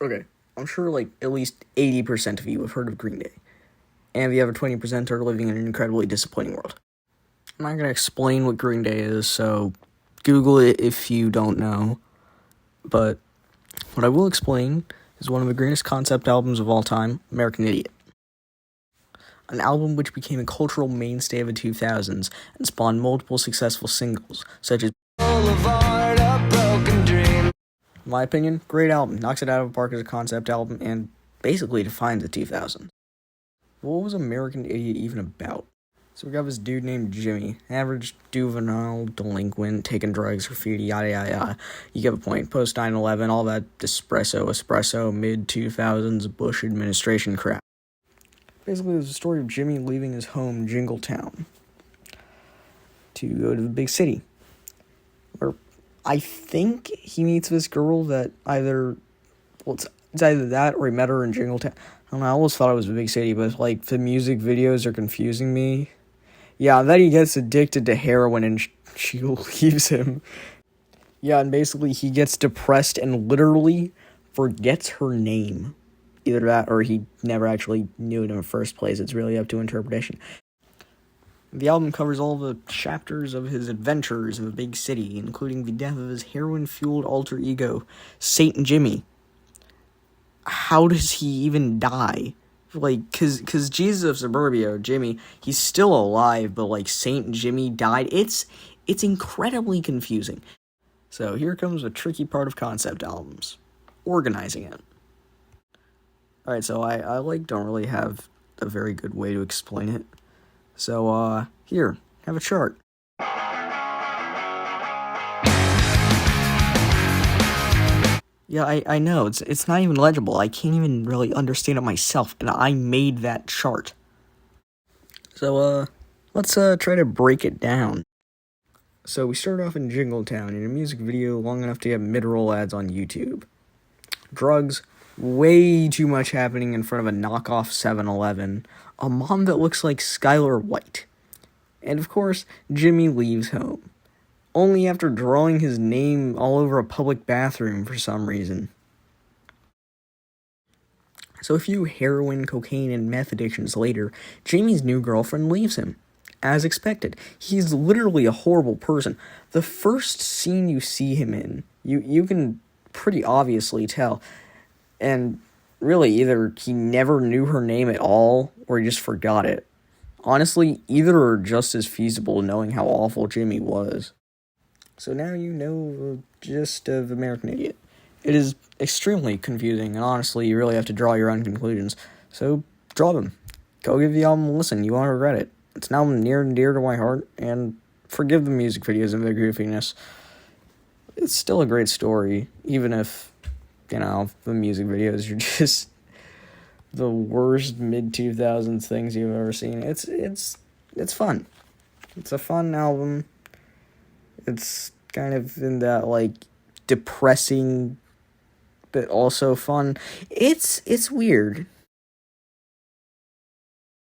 Okay, I'm sure like at least 80% of you have heard of Green Day. And the other 20% are living in an incredibly disappointing world. I'm not going to explain what Green Day is, so Google it if you don't know. But what I will explain is one of the greatest concept albums of all time, American Idiot. An album which became a cultural mainstay of the 2000s and spawned multiple successful singles, such as Boulevard, A Broken Dream. In my opinion, great album, knocks it out of the park as a concept album, and basically defines the 2000s. What was American Idiot even about? So we got this dude named Jimmy, average juvenile delinquent, taking drugs, graffiti, yada yada yada. You get the point. Post 9/11, all that espresso, mid-2000s Bush administration crap. Basically, it was a story of Jimmy leaving his home, Jingletown, to go to the big city, where I think he meets this girl that it's either that or he met her in Jingletown. I don't know, I always thought it was a big city, but like the music videos are confusing me. Yeah, then he gets addicted to heroin and she leaves him. Yeah, and basically he gets depressed and literally forgets her name. Either that or he never actually knew it in the first place. It's really up to interpretation. The album covers all the chapters of his adventures in the big city, including the death of his heroin-fueled alter ego, Saint Jimmy. How does he even die? Like, cause Jesus of Suburbia, Jimmy, he's still alive, but like Saint Jimmy died. It's incredibly confusing. So here comes the tricky part of concept albums. Organizing it. Alright, so I don't really have a very good way to explain it. So, here, have a chart. Yeah, I know, it's not even legible. I can't even really understand it myself, and I made that chart. So, let's, try to break it down. So, we start off in Jingletown in a music video long enough to get mid-roll ads on YouTube. Drugs, way too much happening in front of a knockoff 7-Eleven. A mom that looks like Skylar White. And of course, Jimmy leaves home. Only after drawing his name all over a public bathroom for some reason. So a few heroin, cocaine, and meth addictions later, Jimmy's new girlfriend leaves him. As expected, he's literally a horrible person. The first scene you see him in, you can pretty obviously tell. And really, either he never knew her name at all, or he just forgot it. Honestly, either are just as feasible knowing how awful Jimmy was. So now you know the gist of American Idiot. It is extremely confusing, and honestly, you really have to draw your own conclusions. So, draw them. Go give the album a listen, you won't regret it. It's now near and dear to my heart, and forgive the music videos and the goofiness. It's still a great story, even if, the music videos are just the worst mid-2000s things you've ever seen. It's fun. It's a fun album. It's kind of in that, like, depressing, but also fun. It's weird.